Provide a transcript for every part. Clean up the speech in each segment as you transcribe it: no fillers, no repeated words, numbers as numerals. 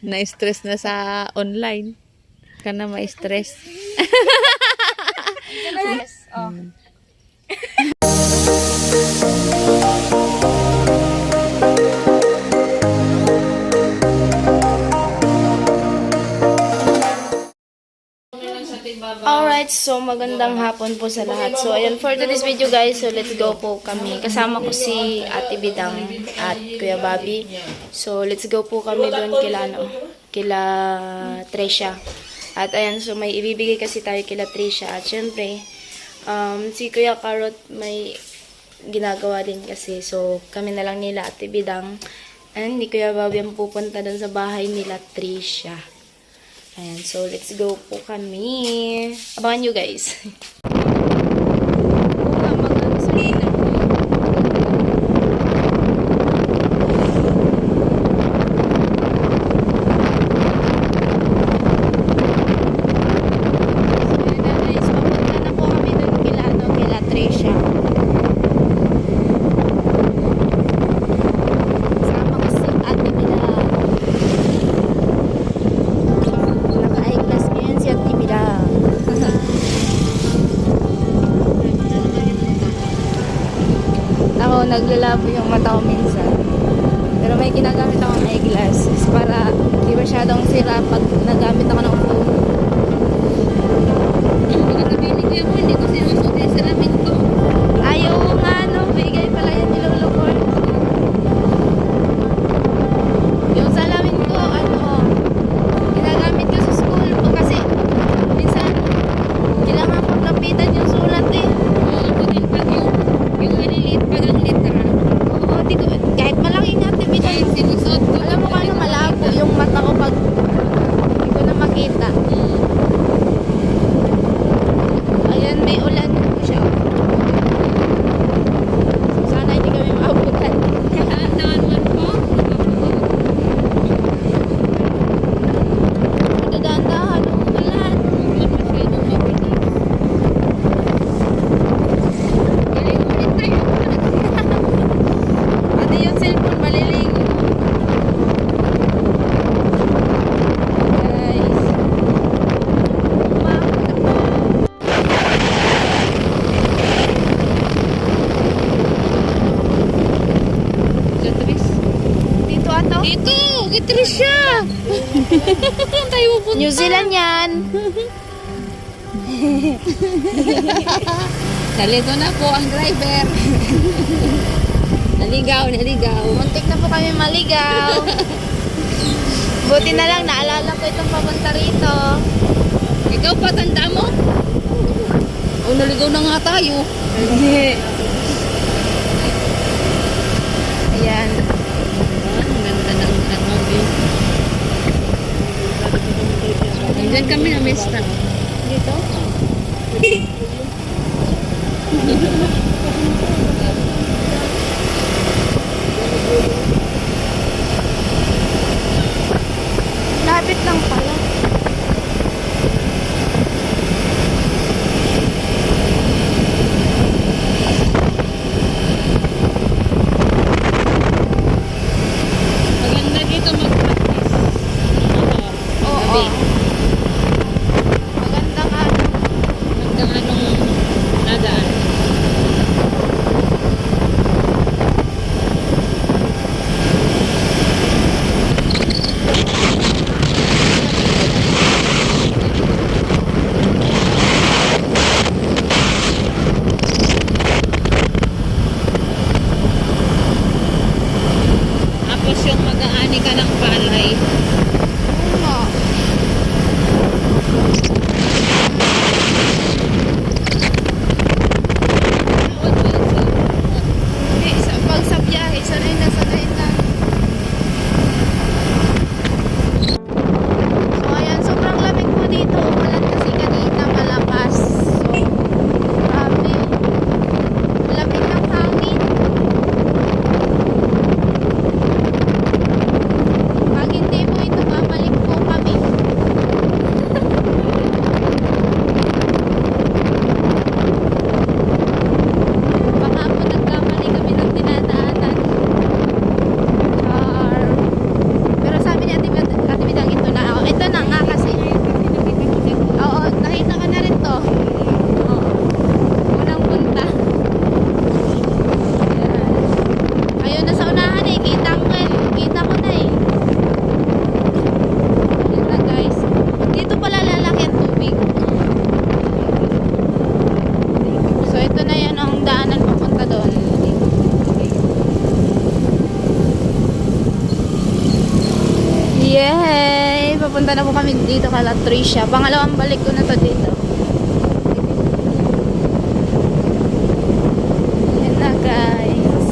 Na-stress na sa online. Ka na ma-stress. Yes. Oh. Alright, so magandang hapon po sa lahat. So, ayan, for today's video guys, so let's go po kami. Kasama ko si Ate Bidang at Kuya Bobby. So, let's go po kami doon kila Tresha. At ayan, so may ibibigay kasi tayo kila Tresha. At syempre, si Kuya Carrot may ginagawa din kasi. So, kami na lang nila Ate Bidang. And ni Kuya Bobby ang pupunta doon sa bahay nila Tresha. Ayan, so let's go po kami. Abangan nyo guys. Naglalabo yung mata ko minsan. Pero may ginagamit akong eyeglasses para di masyadong sira pag nagamit ako ng phone. Pagkakabinig ko hindi ko sinusuot yung salamin ko. Ayaw nga, no? Bigay pala yan ni Lolo ko. Yung salamin ko, ginagamit ko sa school po kasi minsan kailangan ko lapitan yung sulat eh. Oo, ako din pag yung maliliit pa ng litra. Oo, di ko, kahit malaking activity. Sinusot ko. Alam mo kano malabo yung mata ko pag hindi ko na makita. Ayan, may ulan po siya. So, sana hindi kami maabutan. Dahan man po. Dahan-dahan, ulan. Pati yung cellphone maliligo. Guys. Dito ato? Dito! Gitris siya! Tayo po. New Zealand yan! Nalito na po ang driver. Naligaw. Muntik na po kami maligaw. Buti na lang naalala ko itong papunta rito. Ikaw pa, tanda mo? O, naligaw na nga tayo. Ayan. Ang ganda ng view. Diyan kami na mesta. Dito? Lapit lang pala. Maganda dito mag-practice. Oo. Maganda nga. Hanggang anong nadaan. Punta na po kami dito kala Tricia. Pangalawang balik ko na to dito. Yan na guys.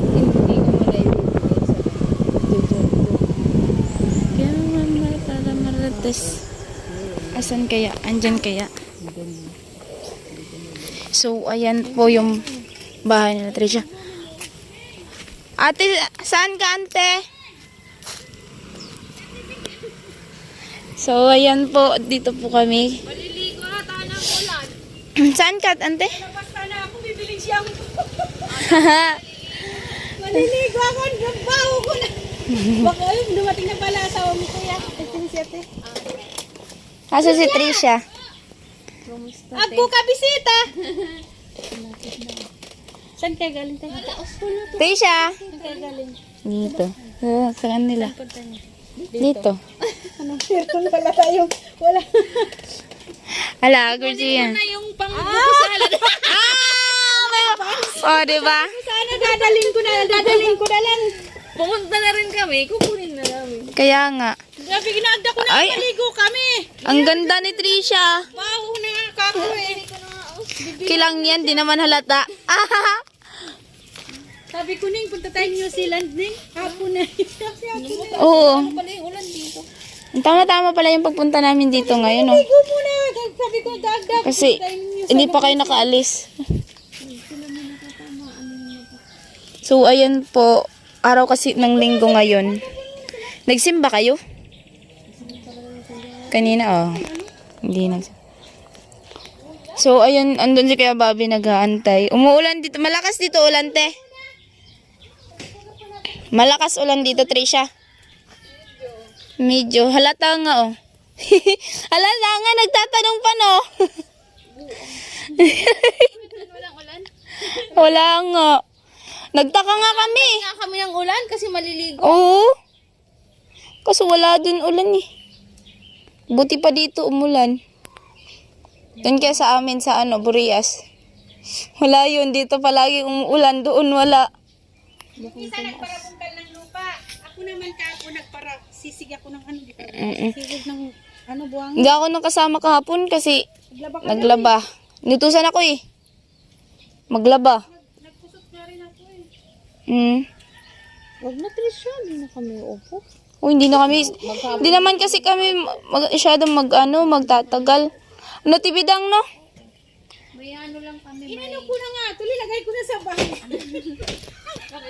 Hindi ko malayo. Kaya naman para marates. Asan kaya? Andyan kaya? So, ayan po yung bahay nila Tricia. Ate, saan ka ante? So, ayan po. Dito po kami. Maliligo ata ng ulan. Saan ka ante? Basta na ako bibiling siyang. Maliligo ako. Ang baho ko na. Baka dumating na pala asawa mo kuya. Ito si ate. Asa si Tricia? Ako ka bisita. Saan kayo galing tayo? Tricia! Saan kayo galing? Dito. Sa kanila. Dito. Anong circle wala tayong wala. Ala, Gorgian. Na yung pang-bukusalan. Oh, diba? Sana dadalhin ko na lang. Pumunta na rin kami, kukunin na namin. Kaya nga. Grabe, ginagda ko na Ay. maligo kami. Ang ganda ni Tricia. Baho na nga kako eh. Kilang yan, di naman halata. Sabi ko Ning, punta tayo New Zealand Ning. Hapon na. Kasi hapon na. Oo. Ano pala yung ulan dito? Tama-tama pala yung pagpunta namin dito ngayon, oh. Ligo muna. Sabi ko dagdag. Kasi hindi pa kayo nakaalis. So, ayan po. Araw kasi ng linggo ngayon. Nagsimba kayo? Kanina, oh. Hindi nagsimba. So, ayun, andun si Kuya Bobby nag-aantay. Umuulan dito. Malakas dito ulan, te. Malakas ulan dito, Tricia. Medyo. Halata nga, oh. Halata nga, nagtatanong pa, no? Walang ulan? Wala nga. Nagtaka nga kami. Nga kami ng ulan kasi maliligo. Oo. Kasi wala dun ulan eh. Buti pa dito umulan. Doon kaya sa amin sa Burias. Wala yun. Dito palagi umuulan. Doon wala. Isa nagparabungkal ng lupa. Ako naman ako nagpara. Sisig ako ng ano. Sisig ng buwang. Hindi ako nang kasama kahapon kasi Naglaba ka. naglaba. Nutusan ako eh. Maglaba. Nagkusot na rin ako eh. Wag na Trisha. Hindi na kami upo. hindi na kami. Hindi naman kasi kami masyadong magtatagal. Ano tibidang no? May ano lang kami. Inano ko na nga. Tuloy lagay ko na sa bahay.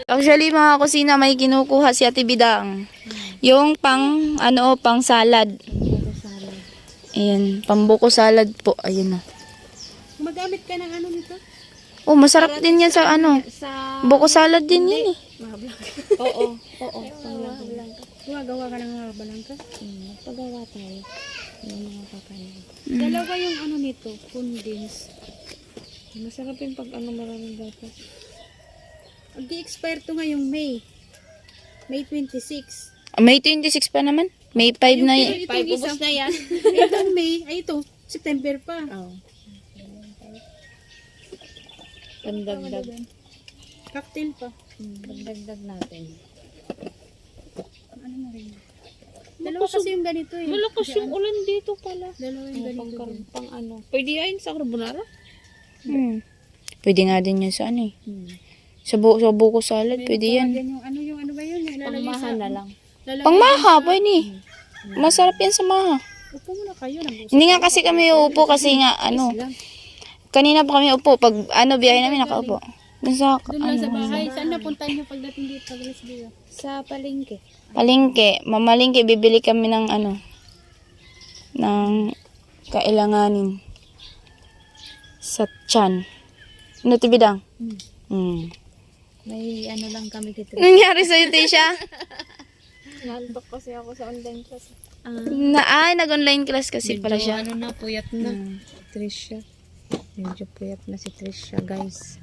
Actually, mga kusina, may kinukuha si Ate Bidang. Yung pang salad. Ayan, pambuko salad po. Ayan na. Magamit ka ng ano nito? Oh, masarap din yan sa Sa... buko salad din yan eh. Oo. Gumagawa ka ng mga balangka? Pagawa tayo. Yung mga kakain. Dalawa yung ano nito, condense. Masarap yung pag maraming dapat. Mag-i-expire to ngayong May. May 26. May 26 pa naman. May 5 na yan. Itong isa. Na yan. Itong May, ay ito, September pa. Oo. Pandagdag. Cocktail pa. Pandagdag natin. Ano na rin? Dalawa kasi yung ganito eh. Malakas yung ulan dito pala. Dalawa yung ganito. Pang ano. Pwede yan sa carbonara? Pwede nga din yan sa Sa buko salad, pwede yan. Yung ano ba yun? Pangmaha na lang. Pangmaha, pwede. Masarap yan sa maha. Upo muna kayo. Hindi nga kasi kami uupo kasi nga kanina pa kami upo. Pag biyahe namin nakaupo. Doon sa sa bahay. Saan napuntahan nyo pagdating dito? Sa palengke. Palengke. Mamalingke, bibili kami ng ng kailanganin sa tiyan. Ano tibidang? May ano lang kami dito. Nangyari sa'yo, Tisha? Nandok kasi ako sa online class. Nag-online class kasi pala siya. Ano na, puyat na. Trisha. Medyo puyat na si Trisha, guys.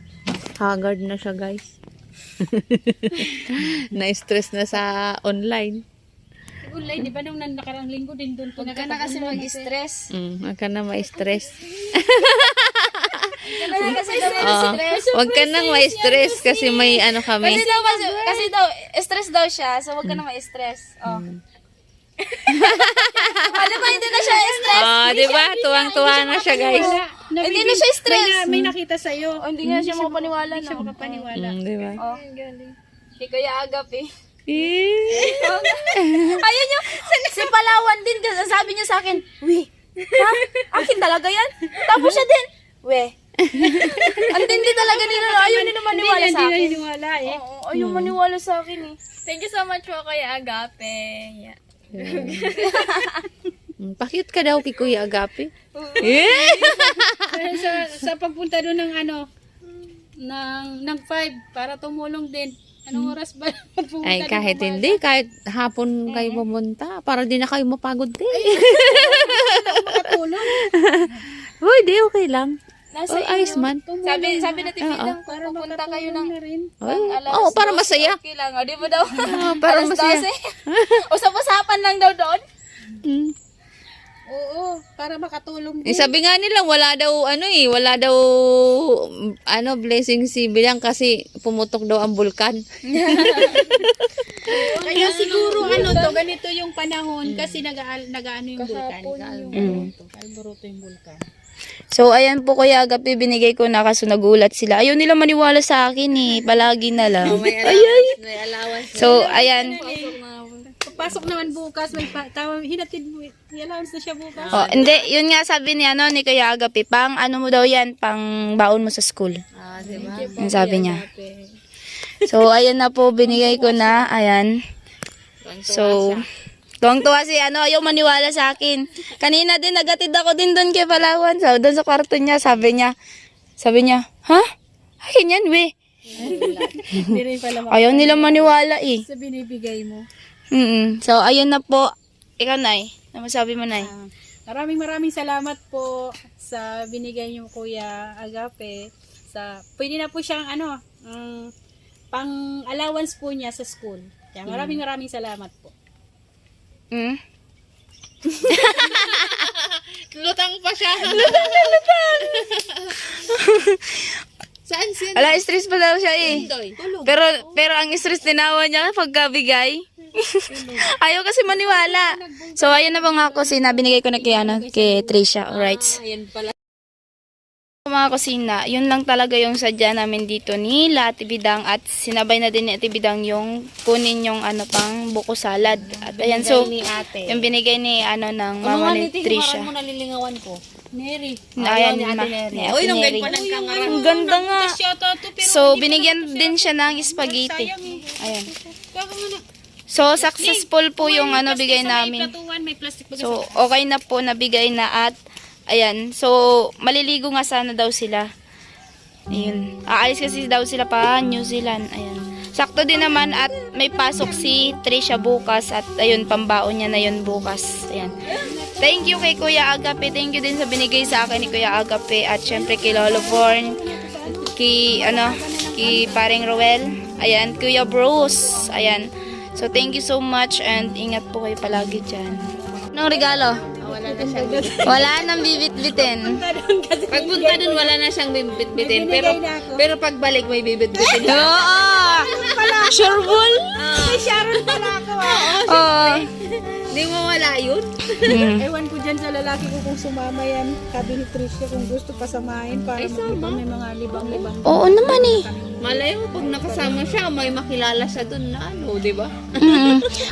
Haggard na siya, guys. Na-stress na sa online. nag-online, di ba nung nakarang linggo din doon po Huwag ka na kasi mag-stress. Huwag ka na ma-stress. Huwag ka na kasi mag-stress. Huwag ka nang ma-stress kasi may ano kami. Kasi daw, stress daw siya, so huwag ka na ma-stress. Oh. Ano ba, hindi na siya stress? Di ba? Tuwang-tuwa na siya, guys. Hindi na siya stress. May nakita sa'yo. Oh, hindi nga siya makapaniwala, Hindi siya no? makapaniwala. Di ba? Oh. Si Kuya Agap eh. Eh. Ayun yung, si Palawan din, kasi sabi niya sa akin, "Wi, ha? Akin talaga yan?" Tapos siya din, "We." Ang tindi talaga nila, ayaw nila maniwala sa Hindi na akin. hiniwala eh. Oo, ayaw maniwala sa akin eh. Thank you so much po Kuya Agape. Yeah. Pakit ka daw kay Kuya Agape. Eh. Sa pagpunta doon ng ng 5 para tumulong din. Anong oras ba magpunta Ay, doon? kahit hindi, kahit hapon kayo pumunta, para di na kayo mapagod din. Makatulong. Uy, di okay lang. Nasa Ayos inyo. man. Sabi na Tibidang, kung pupunta kayo ng na rin. Oo, para masaya. Okay lang, di ba daw? Para Alas masaya. 12. Usap-usapan lang daw doon. Mm. Oo, para makatulong din. Sabi nga nila, wala daw, blessing si Bilang kasi pumutok daw ang bulkan. Kaya siguro ganito yung panahon kasi nag-ano yung bulkan. Kalburuto yung bulkan. So, ayan po Kuya Agape, binigay ko na kaso nagulat sila. Ayaw nila maniwala sa akin eh. Palagi na lang. May allowance. So, ayan. Pasok naman bukas, may hinatid mo, i-allowance na siya bukas. Oh, hindi, yun nga sabi ni ni Kuya Agape, pang ano mo daw yan, pang baon mo sa school. Diba? Yung sabi niya. So, ayan na po, binigay ko na. Ayan. So, tuwang-tuwa si ayaw maniwala sa akin. Kanina din, nagatid ako din doon kay Palawan. So, doon sa kwarto niya, sabi niya, ha? Akin yan, we. Hindi rin pala Ayaw nila maniwala eh. sa binibigay mo. So, ayun na po. Ikaw, Nay. Ano masabi mo, Nay? Maraming salamat po sa binigay niyo Kuya Agape. Pwede na po siyang pang allowance po niya sa school. Kaya maraming salamat po. Hmm? Lutang pa siya. Saan siya? Wala, stress pa daw siya eh. Pero ang stress tinawa niya pagkabigay. Ayaw kasi maniwala. So, ayun na po nga ako, binigay ko na kay Trisha. Alright. Ayan pala. Mga kusina, yun lang talaga yung sadya namin dito ni Ate Bidang at sinabay na din ni Ate Bidang yung kunin yung pang buko salad. At ayan, so, Ni ate. yung binigay ni ng mama ni Trisha. mo nalilingawan ko. Neri. Ayan, ni Ate Neri. ni Ate Uy, nung Neri. ganyan ng kangarang. Ang ganda nga. pero So, binigyan din siya ng spaghetti. Ayan. So, successful po yung bigay namin. May plastic baga So, okay na po, nabigay na at ayan. So, maliligo nga sana daw sila. Ayun. Aalis kasi daw sila pa New Zealand. Ayan. Sakto din naman at may pasok si Trisha bukas at ayun, pambaon niya na yun bukas. Ayan. Thank you kay Kuya Agape. Thank you din sa binigay sa akin ni Kuya Agape at syempre kay Lolo Born, kay Paring Roel. Ayan, Kuya Bruce. Ayan. So, thank you so much and ingat po kayo palagi dyan. Anong regalo? Wala na siyang Wala nang bibit-bitin. Pagpunta dun, wala na siyang bibit-bitin. Pero pagbalik, may bibit-bitin. Oo! Sure ball? May Sharon pala ako. Oo. Hindi mo wala yun? Ewan ko dyan sa lalaki ko kung sumama yan. Sabi ni Tricia kung gusto pasamahin para may mga libang-libang. Oo naman eh. Malay mo, pag nakasama siya, may makilala siya dun na di ba?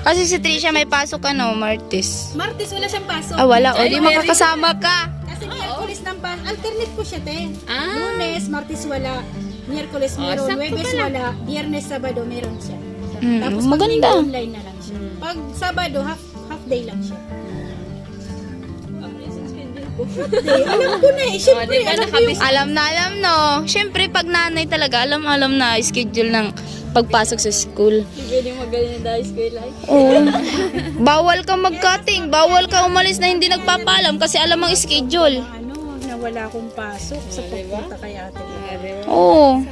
Kasi si Trisha may pasok Martes. Martes wala siyang pasok. Ah, wala. O, di makakasama ka. Kasi Miyerkules ng alternate ko siya, te. Ah. Lunes, Martes wala. Miyerkules meron, sakto Huwebes pala. wala. Biyernes, Sabado meron siya. Mm, pag maganda. linggo, online na lang siya. Pag Sabado, half day lang siya. Alam ko na eh. Siyempre, alam ko yung Alam no. Siyempre, pag nanay talaga, alam na schedule ng pagpasok sa school. Pwede magaling na dahil school life. Oo. Bawal ka mag-cutting. Bawal ka umalis na hindi nagpapaalam kasi alam ang schedule. na wala akong pasok sa pagpunta kay ate. Oo.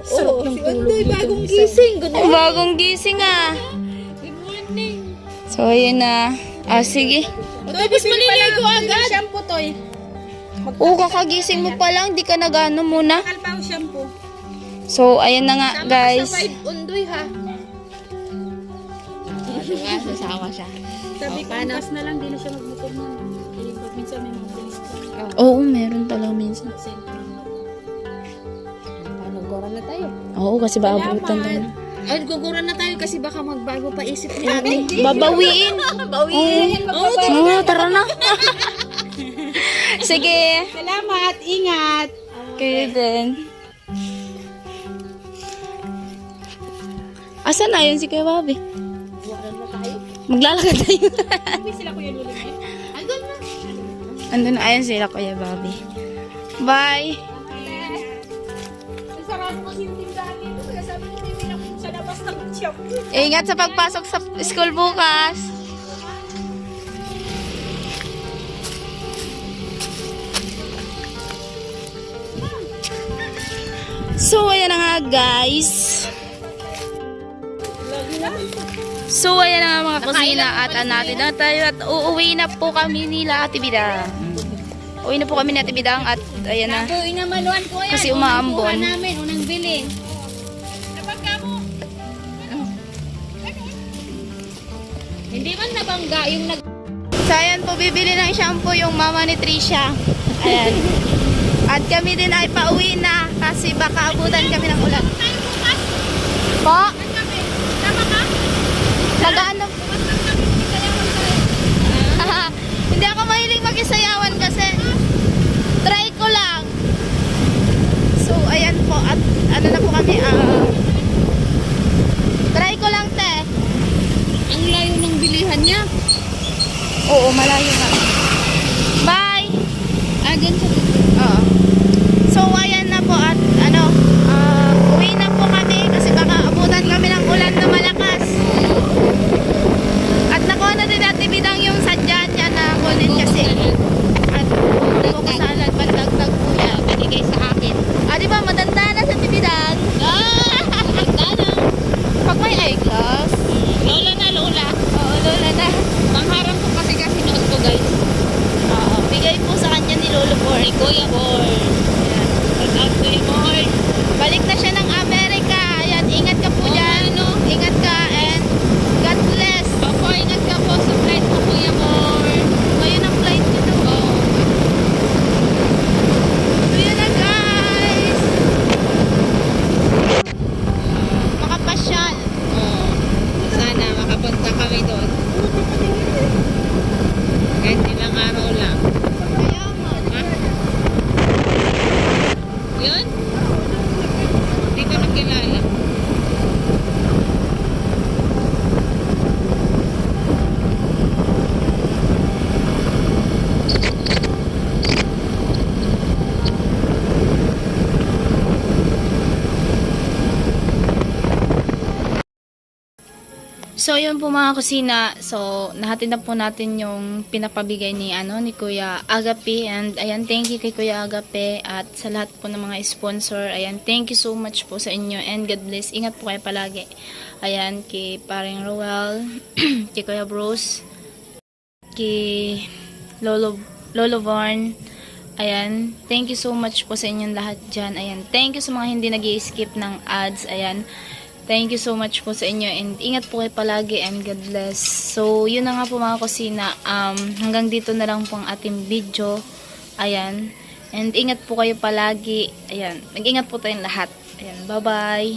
Sarap ng tulog dito. Bagong gising. Bagong gising ah. Good morning. So, ayan na. Sige. Tapos maliligo agad. Shampoo, Toy. Oo, kakagising mo pa lang. Di ka nagano muna. Mahal pa ang shampoo. So, ayan na nga, guys. Sa 5 undoy, ha? Sasama siya. Sabi ko, pas na lang, di na siya magmotor na. Eh, pag minsan may mga bilis ko. Oo, meron talaga minsan. Paano, gora na tayo? Oo, kasi baabutan tayo. Ay, gugura na tayo kasi baka magbago pa isip ni ate. Babawiin. Bawiin. Oo, tara na. Sige. Salamat, ingat. Kayo din. Asan na yun si Kuya Bobby? Maglalakad tayo. Hindi sila Kuya Luli ngayon. Andun na. Andun na, ayun sila Kuya Bobby. Bye. Sarado kasi yung tindahan dito. Kaya sabi ko, may ako sa labas ng shop. Ingat sa pagpasok sa school bukas. So, ayan na nga guys. So, ayan na nga mga kusina at natin na tayo at uuwi na po kami nila Ate Bidang. Uuwi na po kami ni Ate Bidang at ayan na. Uy, namaluan ko yan. Kasi umaambon. Unang kuha namin, unang bili. Nabangga mo. Hindi man nabangga yung nag... So, ayan po, bibili ng shampoo yung mama ni Trisha. Ayan. At kami din ay pauwi na kasi baka abutan kami ng ulan. Po? Tama ka? Mag-ano? Hindi ako mahilig mag-isayawan kasi try ko lang. So, ayan po. At ano na po kami, try ko lang, te. Ang layo ng bilihan niya. Oo, malayo nga. Bye! Agan sa... Oo. So, ayan na po at uwi na po kami kasi baka abutan kami ng ulan na malakas. At nakuha na din Ate Bidang yung sadya niya na kunin kasi. At ko kasalan, pandagdag po yan. Binigay sa akin. Di ba, matanda na sa Ate Bidang? Matanda na. Pag may eyeglass. Lola na, Lola. Oo, lola na. Pangharap ko kasi nood ko, guys. Oo, bigay po sa kanya ni Lolo Born. Kuya Bor. Kuya Bor. Balik na siya ng Amerika. Ayan, ingat ka po dyan. Ingat ka and God bless. Opo, ingat ka po sa flight mo, Kuya Bor. Ngayon ang flight nito. So yun na guys. Makapasyal. Sana makapunta kami doon. Kahit ilang araw lang. Kaya mo. Yun? Hindi ko nakilala. So yun po mga kusina. So nahatid na po natin yung pinapabigay ni Kuya Agape, and ayan, thank you kay Kuya Agape at sa lahat po ng mga sponsor. Ayan, thank you so much po sa inyo and God bless. Ingat po kayo palagi. Ayan, kay Paring Roel, kay Kuya Bruce, kay Lolo Varn. Ayan, thank you so much po sa inyong lahat dyan. Ayan, thank you sa mga hindi nag-i-skip ng ads. Ayan, thank you so much po sa inyo and ingat po kayo palagi and God bless. So, yun na nga po mga kusina. Hanggang dito na lang po ang ating video. Ayan, and ingat po kayo palagi. Ayan, mag-ingat po tayong lahat. Ayan, bye-bye.